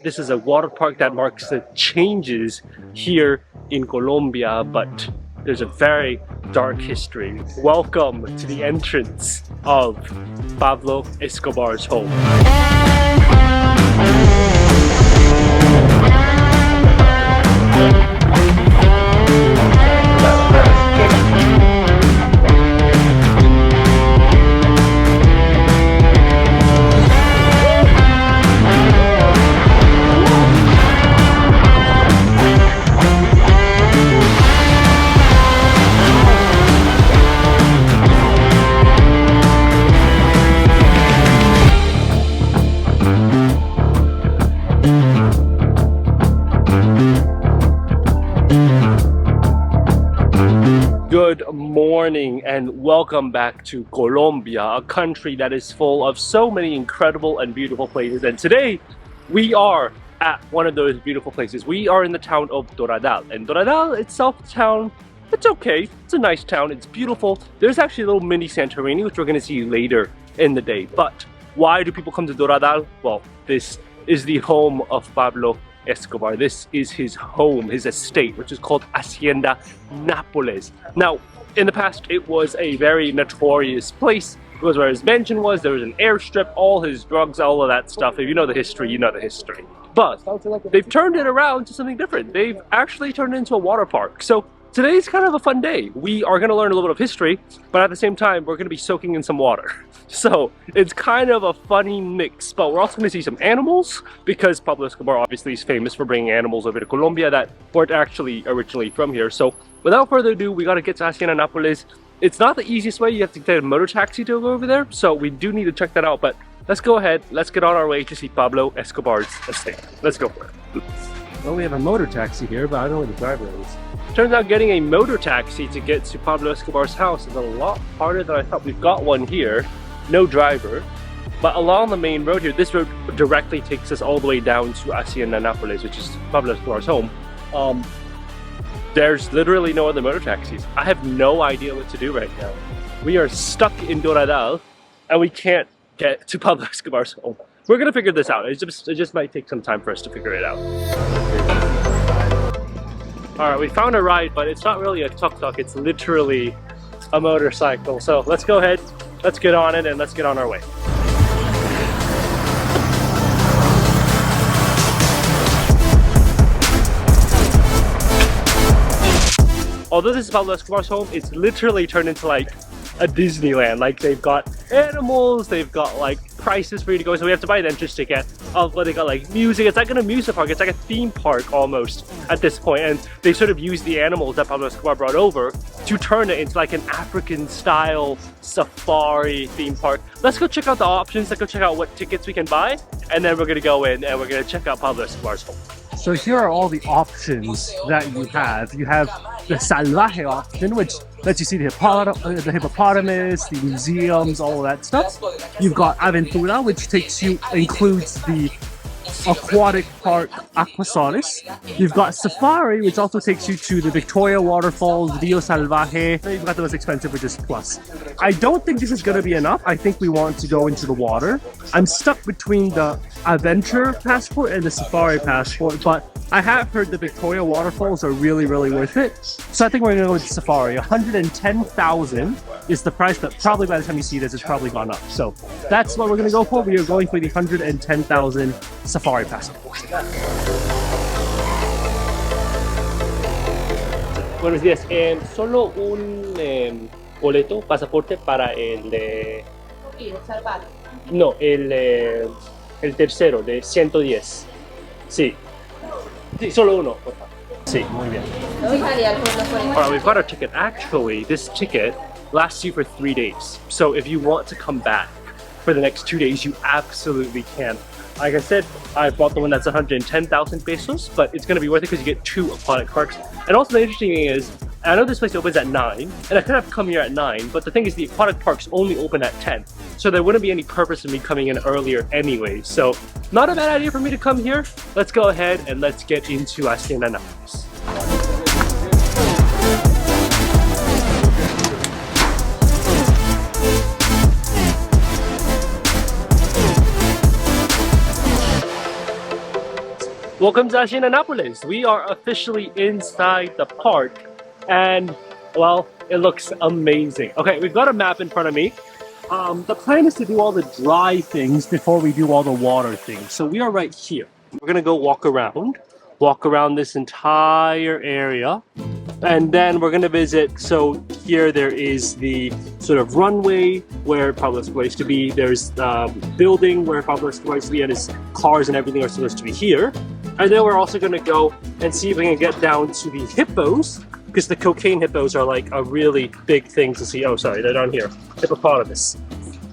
this is a water park that marks the changes here in Colombia, but there's a very dark history. Welcome to the entrance of Pablo Escobar's home. Good morning and welcome back to Colombia, a country that is full of so many incredible and beautiful places. And today we are at one of those beautiful places. We are in the town of Doradal, and Doradal itself, the town, it's okay. It's a nice town. It's beautiful. There's actually a little mini Santorini, which we're going to see later in the day. But why do people come to Doradal? Well, this is the home of Pablo Escobar. This is his home, his estate, which is called Hacienda Napoles. Now, in the past, it was a very notorious place. It was where his mansion was. There was an airstrip, all his drugs, all of that stuff. If you know the history, you know the history. But they've turned it around to something different. They've actually turned it into a water park. So today's kind of a fun day. We are going to learn a little bit of history, but at the same time, we're going to be soaking in some water. So it's kind of a funny mix, but we're also going to see some animals because Pablo Escobar obviously is famous for bringing animals over to Colombia that weren't actually originally from here. So without further ado, we got to get to Hacienda Napoles. It's not the easiest way. You have to take a motor taxi to go over there. So we do need to check that out, but let's go ahead. Let's get on our way to see Pablo Escobar's estate. Let's go for it. Well, we have a motor taxi here, but I don't know where the driver is. Turns out getting a motor taxi to get to Pablo Escobar's house is a lot harder than I thought. We've got one here, no driver, but along the main road here, this road directly takes us all the way down to Hacienda Napoles, which is Pablo Escobar's home. There's literally no other motor taxis. I have no idea what to do right now. We are stuck in Doradal and we can't get to Pablo Escobar's home. We're gonna figure this out. It just might take some time for us to figure it out. All right, we found a ride, but it's not really a tuk-tuk. It's literally a motorcycle. So let's go ahead, let's get on it, and let's get on our way. Although this is Pablo Escobar's home, it's literally turned into like a Disneyland. Like they've got animals, they've got like prices for you to go, so we have to buy an entrance ticket. But they got like music. It's like an amusement park. It's like a theme park almost at this point, and they sort of use the animals that Pablo Escobar brought over to turn it into like an African style safari theme park. Let's go check out the options. Let's go check out what tickets we can buy, and then we're gonna go in and we're gonna check out Pablo Escobar's home. So here are all the options that you have. You have the Salvaje option, which lets you see the hippopotamus, the museums, all of that stuff. You've got Aventura, which includes the aquatic park 𝐋𝐈𝐍𝐊. You've got Safari, which also takes you to the Victoria waterfalls, Rio Salvaje. Then you've got the most expensive, which is Plus. I don't think this is going to be enough. I think we want to go into the water. I'm stuck between the Adventure passport and the Safari passport, but I have heard the Victoria waterfalls are really, really worth it. So I think we're going to go with Safari. 110,000 is the price, but probably by the time you see this, it's probably gone up. So that's what we're going to go for. We are going for the 110,000 Safari passport. Buenos días. Solo un boleto, pasaporte para el... No, el tercero de 110. Sí. Sí, solo uno, por favor. Sí, muy bien. Alright, we've got our ticket. Actually, this ticket lasts you for 3 days. So if you want to come back for the next 2 days, you absolutely can. Like I said, I bought the one that's 110,000 pesos, but it's going to be worth it because you get 2 aquatic parks. And also the interesting thing is, I know this place opens at 9, and I could have come here at 9, but the thing is the aquatic parks only open at 10. So there wouldn't be any purpose in me coming in earlier anyway. So not a bad idea for me to come here. Let's go ahead and let's get into Hacienda Napoles. Welcome to Hacienda Napoles. We are officially inside the park and, well, it looks amazing. Okay, we've got a map in front of me. The plan is to do all the dry things before we do all the water things. So we are right here. We're gonna go walk around this entire area. And then we're gonna visit, so here there is the sort of runway where Pablo Escobar used to be. There's the building where Pablo Escobar used to be, and his cars and everything are supposed to be here. And then we're also gonna go and see if we can get down to the hippos, because the cocaine hippos are like a really big thing to see. Oh, sorry, they're down here. Hippopotamus.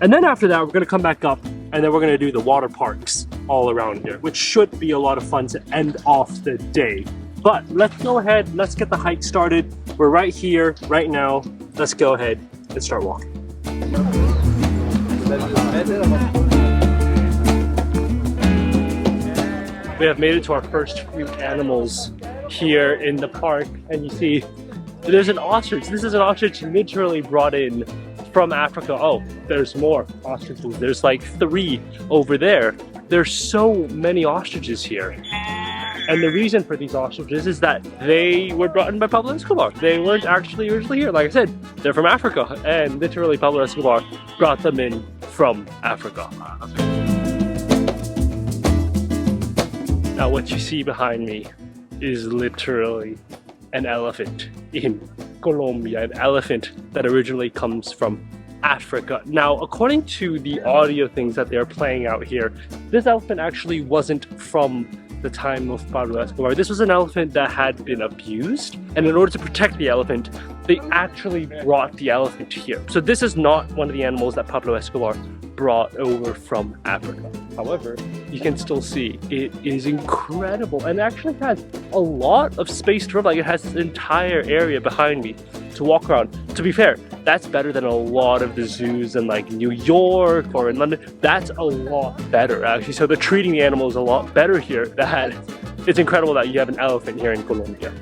And then after that, we're gonna come back up, and then we're gonna do the water parks all around here, which should be a lot of fun to end off the day. But let's go ahead, let's get the hike started. We're right here, right now. Let's go ahead and start walking. We have made it to our first few animals here in the park, and you see there's an ostrich. This is an ostrich literally brought in from Africa. Oh, there's more ostriches. There's like 3 over there. There's so many ostriches here. And the reason for these ostriches is that they were brought in by Pablo Escobar. They weren't actually originally here. Like I said, they're from Africa, and literally Pablo Escobar brought them in from Africa. Now what you see behind me is literally an elephant in Colombia, an elephant that originally comes from Africa. Now, according to the audio things that they're playing out here, this elephant actually wasn't from the time of Pablo Escobar. This was an elephant that had been abused, and in order to protect the elephant, they actually brought the elephant here. So this is not one of the animals that Pablo Escobar brought over from Africa. However, you can still see it is incredible and actually has a lot of space to run. Like, it has this entire area behind me to walk around. To be fair, that's better than a lot of the zoos in like New York or in London. That's a lot better actually. So they're treating the animals a lot better here. It's incredible that you have an elephant here in Colombia.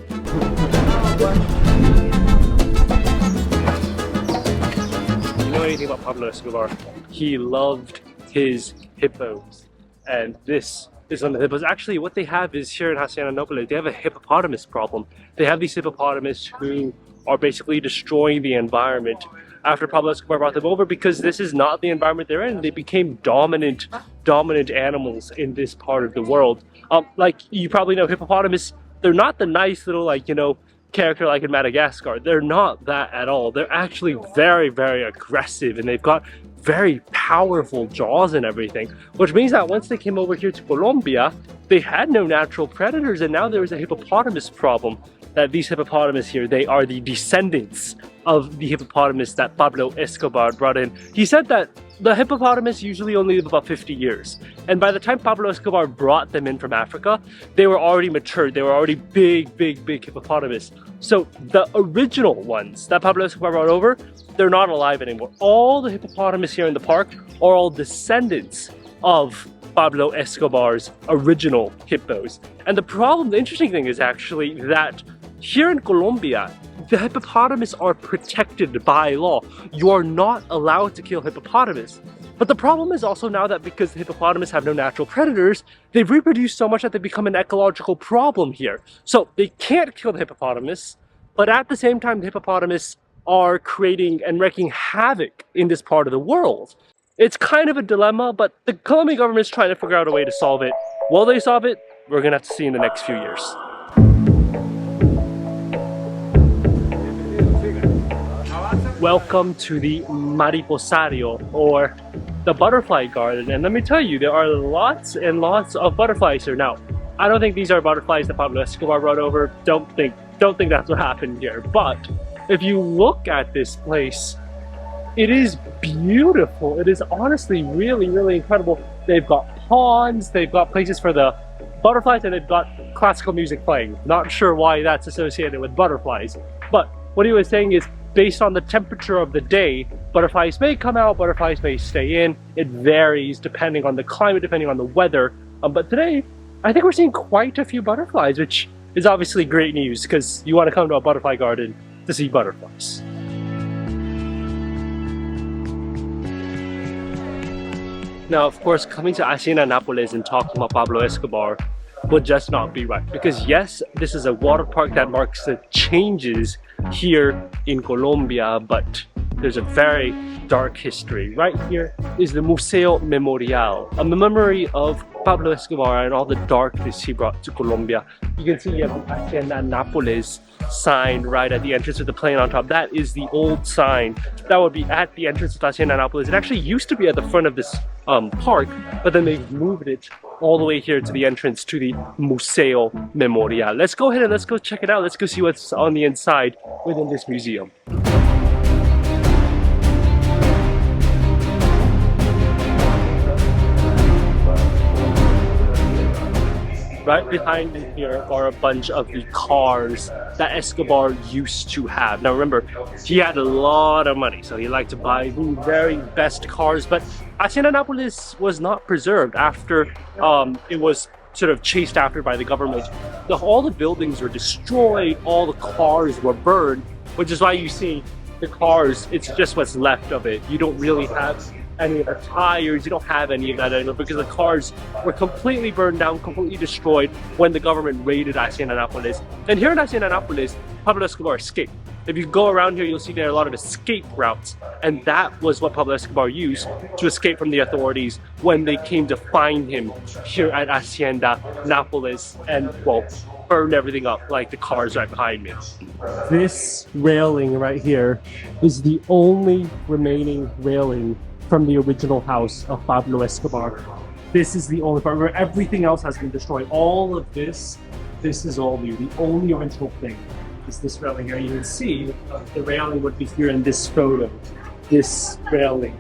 You know anything about Pablo Escobar? He loved his hippos, and this is one of the hippos. Actually, what they have is here in Hacienda Napoles, they have a hippopotamus problem. They have these hippopotamus who are basically destroying the environment after Pablo Escobar brought them over, because this is not the environment they're in. They became dominant animals in this part of the world. Like you probably know, hippopotamus, they're not the nice little, like, you know, character like in Madagascar. They're not that at all. They're actually very, very aggressive, and they've got very powerful jaws and everything, which means that once they came over here to Colombia, they had no natural predators, and now there is a hippopotamus problem. That these hippopotamus here, they are the descendants of the hippopotamus that Pablo Escobar brought in. He said that the hippopotamus usually only live about 50 years. And by the time Pablo Escobar brought them in from Africa, they were already matured. They were already big hippopotamus. So the original ones that Pablo Escobar brought over, they're not alive anymore. All the hippopotamus here in the park are all descendants of Pablo Escobar's original hippos. And the interesting thing is actually that here in Colombia, the hippopotamus are protected by law. You are not allowed to kill hippopotamus. But the problem is also now that because the hippopotamus have no natural predators, they've reproduced so much that they become an ecological problem here. So they can't kill the hippopotamus, but at the same time, the hippopotamus are creating and wreaking havoc in this part of the world. It's kind of a dilemma, but the Colombian government is trying to figure out a way to solve it. Will they solve it? We're gonna have to see in the next few years. Welcome to the Mariposario, or the butterfly garden. And let me tell you, there are lots and lots of butterflies here. Now, I don't think these are butterflies that Pablo Escobar brought over. Don't think that's what happened here. But if you look at this place, it is beautiful. It is honestly really, really incredible. They've got ponds, they've got places for the butterflies, and they've got classical music playing. Not sure why that's associated with butterflies. But what he was saying is, based on the temperature of the day, butterflies may come out, butterflies may stay in. It varies depending on the climate, depending on the weather. But today, I think we're seeing quite a few butterflies, which is obviously great news because you want to come to a butterfly garden to see butterflies. Now, of course, coming to Hacienda Napoles and talking about Pablo Escobar, would just not be right. Because yes, this is a water park that marks the changes here in Colombia, but there's a very dark history. Right here is the Museo Memorial, a memory of Pablo Escobar and all the darkness he brought to Colombia. You can see you have the Hacienda Napoles sign right at the entrance with the plane on top. That is the old sign that would be at the entrance of Hacienda Napoles. It actually used to be at the front of this park, but then they've moved it all the way here to the entrance to the Museo Memorial. Let's go ahead and let's go check it out. Let's go see what's on the inside within this museum. Right behind me here are a bunch of the cars that Escobar used to have. Now remember, he had a lot of money, so he liked to buy the very best cars, but Hacienda Napoles was not preserved after it was sort of chased after by the government. All the buildings were destroyed, all the cars were burned, which is why you see the cars, it's just what's left of it. You don't really have any of the tires, you don't have any of that anymore because the cars were completely burned down, completely destroyed when the government raided Hacienda Napoles. And here in Hacienda Napoles, Pablo Escobar escaped. If you go around here, you'll see there are a lot of escape routes, and that was what Pablo Escobar used to escape from the authorities when they came to find him here at Hacienda Napoles and, well, burned everything up like the cars right behind me. This railing right here is the only remaining railing from the original house of Pablo Escobar. This is the only part where everything else has been destroyed. All of this is all new. The only original thing is this railing here. You can see the railing would be here in this photo. This railing.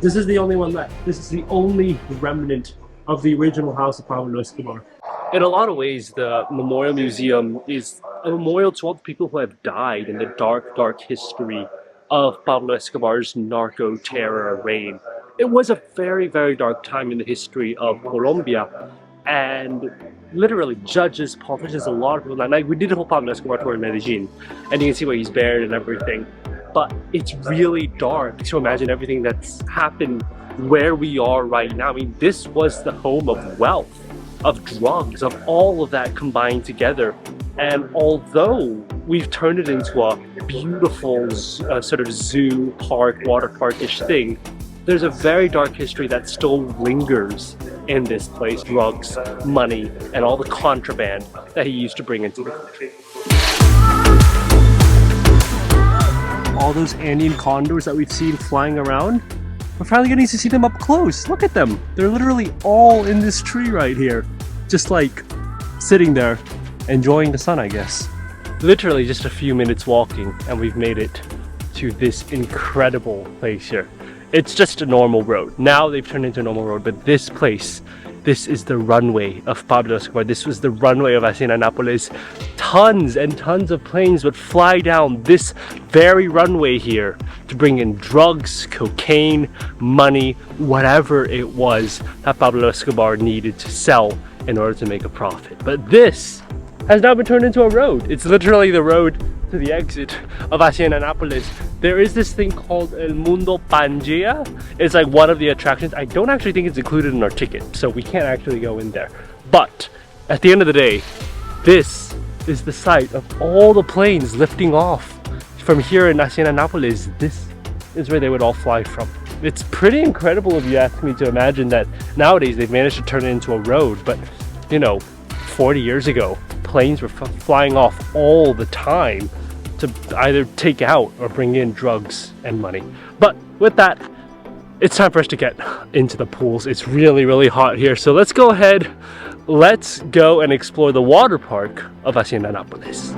This is the only one left. This is the only remnant of the original house of Pablo Escobar. In a lot of ways, the Memorial Museum is a memorial to all the people who have died in the dark, dark history of Pablo Escobar's narco terror reign. It was a very, very dark time in the history of Colombia, and literally judges, politicians, a lot of people, like we did a whole Pablo Escobar tour in Medellin, and you can see where he's buried and everything, but it's really dark to imagine everything that's happened where we are right now. I mean, this was the home of wealth, of drugs, of all of that combined together. And although we've turned it into a beautiful sort of zoo park, water park-ish thing, there's a very dark history that still lingers in this place. Drugs, money, and all the contraband that he used to bring into the country. All those Andean condors that we've seen flying around, we're finally getting to see them up close. Look at them. They're literally all in this tree right here. Just like sitting there, enjoying the sun, I guess. Literally just a few minutes walking and we've made it to this incredible place here. It's just a normal road. Now they've turned into a normal road, but this place, this is the runway of Pablo Escobar. This was the runway of Hacienda Napoles. Tons and tons of planes would fly down this very runway here to bring in drugs, cocaine, money, whatever it was that Pablo Escobar needed to sell in order to make a profit. But this has now been turned into a road. It's literally the road to the exit of Hacienda Napoles. There is this thing called El Mundo Pangea. It's like one of the attractions. I don't actually think it's included in our ticket, so we can't actually go in there. But at the end of the day, this is the site of all the planes lifting off from here in Hacienda Napoles. This is where they would all fly from. It's pretty incredible if you ask me to imagine that nowadays they've managed to turn it into a road, but you know, 40 years ago, planes were flying off all the time to either take out or bring in drugs and money. But with that, it's time for us to get into the pools. It's really, really hot here. So let's go ahead, let's go and explore the water park of Hacienda Napoles.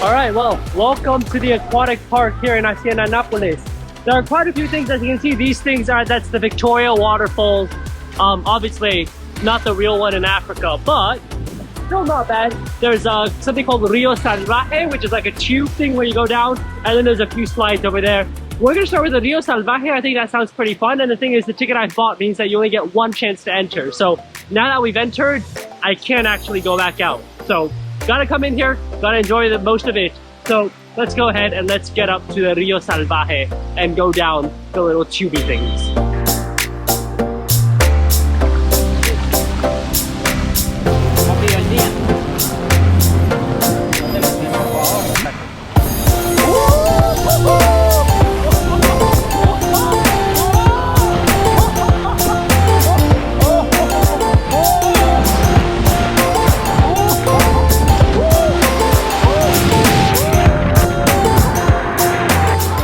All right, well, welcome to the aquatic park here in Hacienda Napoles. There are quite a few things, as you can see. These things are, that's the Victoria waterfalls. Obviously not the real one in Africa, but still not bad. There's something called Rio Salvaje, which is like a tube thing where you go down, and then there's a few slides over there. We're gonna start with the Rio Salvaje. I think that sounds pretty fun, and the thing is, the ticket I bought means that you only get one chance to enter. So now that we've entered, I can't actually go back out. So gotta come in here, gotta enjoy the most of it. So let's go ahead and let's get up to the Rio Salvaje and go down the little tubey things.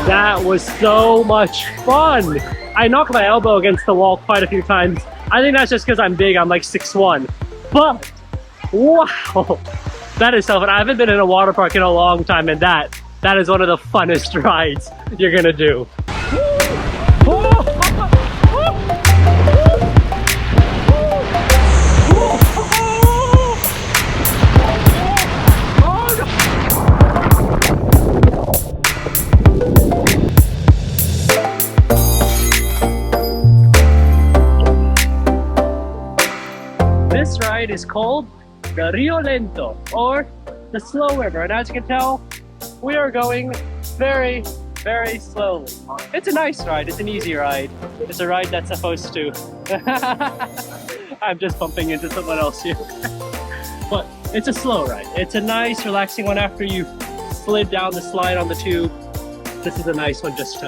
That was so much fun. I knocked my elbow against the wall quite a few times. I think that's just because I'm big, I'm like 6'1". But, wow, that is so fun. I haven't been in a water park in a long time, and that is one of the funnest rides you're gonna do. This ride is called the Rio Lento, or the slow river, and as you can tell, we are going very, very slowly. It's a nice ride, it's an easy ride. It's a ride that's supposed to. I'm just bumping into someone else here. But it's a slow ride. It's a nice, relaxing one after you slid down the slide on the tube. This is a nice one just to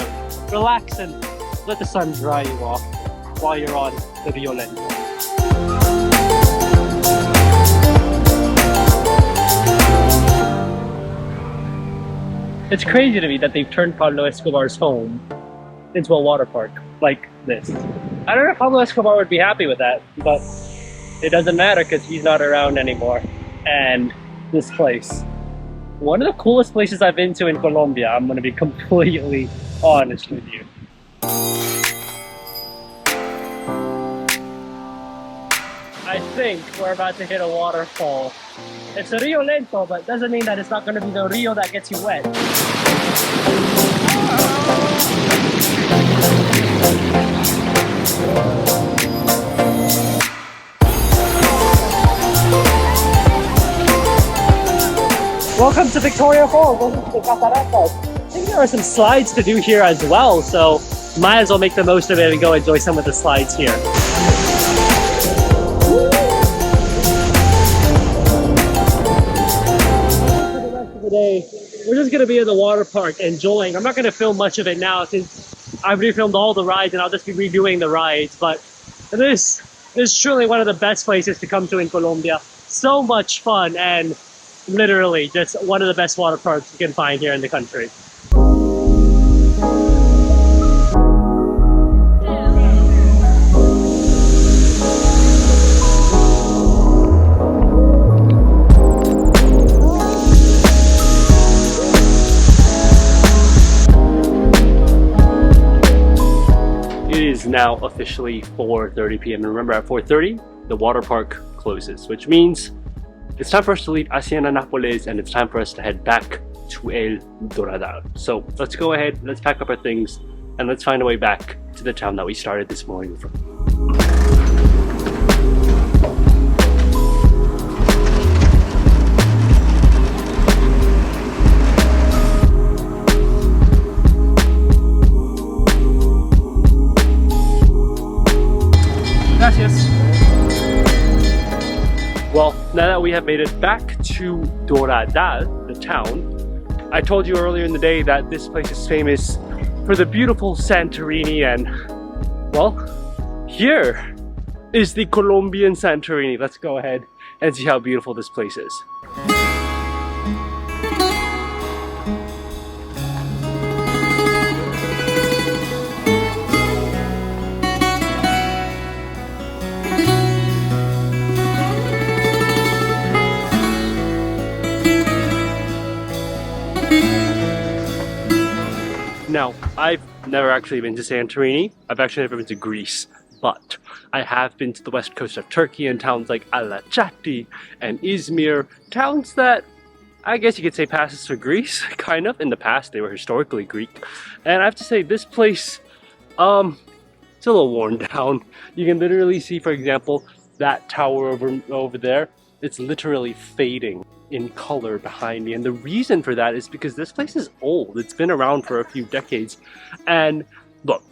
relax and let the sun dry you off while you're on the Rio Lento. It's crazy to me that they've turned Pablo Escobar's home into a water park like this. I don't know if Pablo Escobar would be happy with that, but it doesn't matter because he's not around anymore. And this place, one of the coolest places I've been to in Colombia, I'm gonna be completely honest with you. I think we're about to hit a waterfall. It's a Rio Lento, but doesn't mean that it's not going to be the Rio that gets you wet. Welcome to Victoria Falls. Welcome to the Cataratas. I think there are some slides to do here as well, so might as well make the most of it and go enjoy some of the slides here. Today, we're just going to be in the water park enjoying. I'm not going to film much of it now since I've refilmed all the rides and I'll just be redoing the rides, but this is truly one of the best places to come to in Colombia. So much fun and literally just one of the best water parks you can find here in the country. Now officially 4:30 p.m. and remember, at 4:30 the water park closes, which means it's time for us to leave Hacienda Napoles and it's time for us to head back to El Doradal. So let's go ahead, let's pack up our things and let's find a way back to the town that we started this morning from. Well, now that we have made it back to Doradal, the town, I told you earlier in the day that this place is famous for the beautiful Santorini, and well, here is the Colombian Santorini. Let's go ahead and see how beautiful this place is. Now, I've never actually been to Santorini. I've actually never been to Greece, but I have been to the west coast of Turkey and towns like Alacati and Izmir, towns that I guess you could say passes for Greece, kind of. In the past, they were historically Greek. And I have to say, this place, it's a little worn down. You can literally see, for example, that tower over there. It's literally fading. in color behind me, and the reason for that is because this place is old. It's been around for a few decades, and look,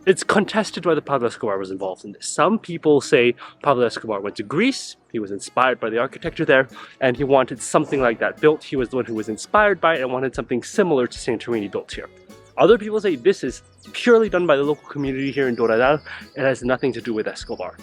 it's contested whether Pablo Escobar was involved in this. Some people say Pablo Escobar went to Greece, he was inspired by the architecture there, and he wanted something like that built. He was the one who was inspired by it and wanted something similar to Santorini built here. Other people say this is purely done by the local community here in Doradal. It has nothing to do with Escobar.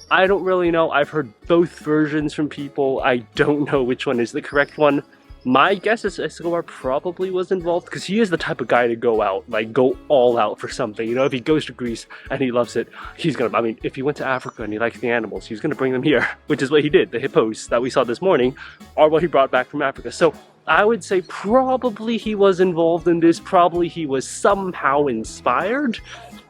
I don't really know. I've heard both versions from people. I don't know which one is the correct one. My guess is Escobar probably was involved, because he is the type of guy to go out, like go all out for something. You know, if he goes to Greece and he loves it, he's gonna, I mean, if he went to Africa and he likes the animals, he's gonna bring them here, which is what he did. The hippos that we saw this morning are what he brought back from Africa. So I would say probably he was involved in this, probably he was somehow inspired,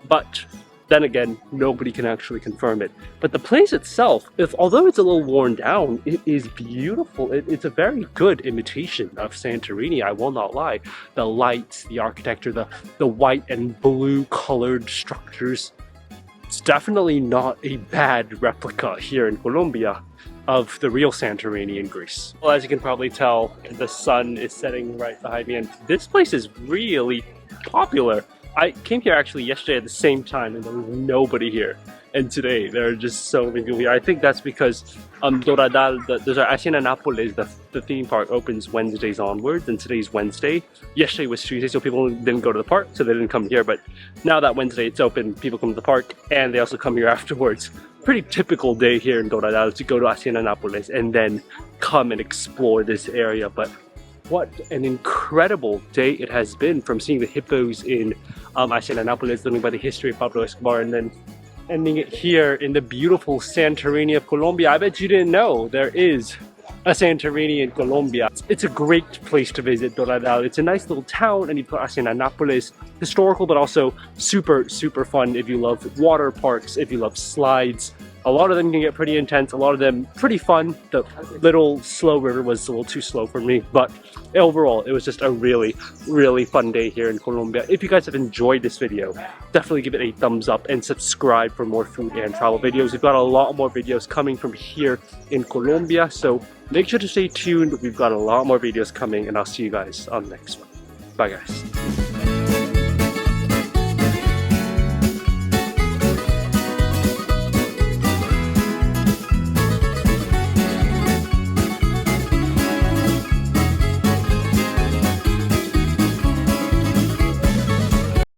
but then again, nobody can actually confirm it. But the place itself, although it's a little worn down, it is beautiful. It's a very good imitation of Santorini, I will not lie. The lights, the architecture, the white and blue colored structures. It's definitely not a bad replica here in Colombia of the real Santorini in Greece. Well, as you can probably tell, the sun is setting right behind me, and this place is really popular. I came here actually yesterday at the same time and there was nobody here. And today there are just so many people here. I think that's because Doradal, there's our Hacienda Napoles, the theme park opens Wednesdays onwards, and today's Wednesday. Yesterday was Tuesday, so people didn't go to the park, so they didn't come here. But now that Wednesday it's open, people come to the park and they also come here afterwards. Pretty typical day here in Doradal to go to Hacienda Napoles and then come and explore this area. But what an incredible day it has been, from seeing the hippos in Hacienda Napoles, learning about the history of Pablo Escobar, and then ending it here in the beautiful Santorini of Colombia. I bet you didn't know there is a Santorini in Colombia. It's a great place to visit, Doradal. It's a nice little town, and you've got Hacienda Napoles, historical but also super, super fun if you love water parks, if you love slides. A lot of them can get pretty intense, a lot of them pretty fun. The little slow river was a little too slow for me, but overall it was just a really, really fun day here in Colombia. If you guys have enjoyed this video, definitely give it a thumbs up and subscribe for more food and travel videos. We've got a lot more videos coming from here in Colombia, so make sure to stay tuned. We've got a lot more videos coming, and I'll see you guys on the next one. Bye guys.